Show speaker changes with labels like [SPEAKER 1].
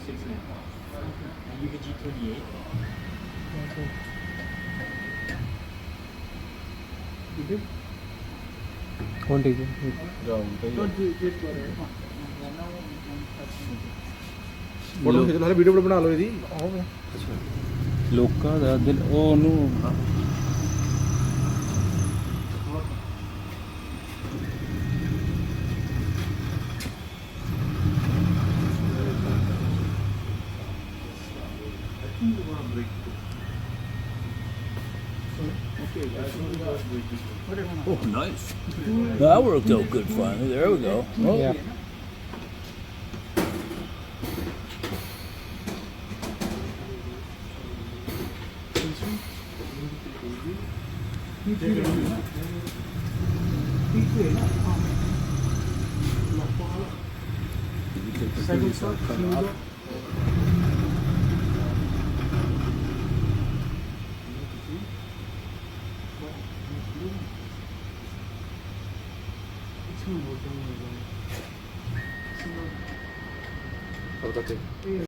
[SPEAKER 1] 6.5. And you can G28.
[SPEAKER 2] Okay. You did? कौन ठीक है?
[SPEAKER 3] फोटो खींच लो, वीडियो बना लो ਇਹਦੀ।
[SPEAKER 2] हो गया।
[SPEAKER 4] ਲੋਕਾਂ ਦਾ ਦਿਲ ਉਹਨੂੰ Oh, nice. That worked out good finally. There we go. Oh.
[SPEAKER 2] Yeah.
[SPEAKER 4] Second shot,
[SPEAKER 3] अब तक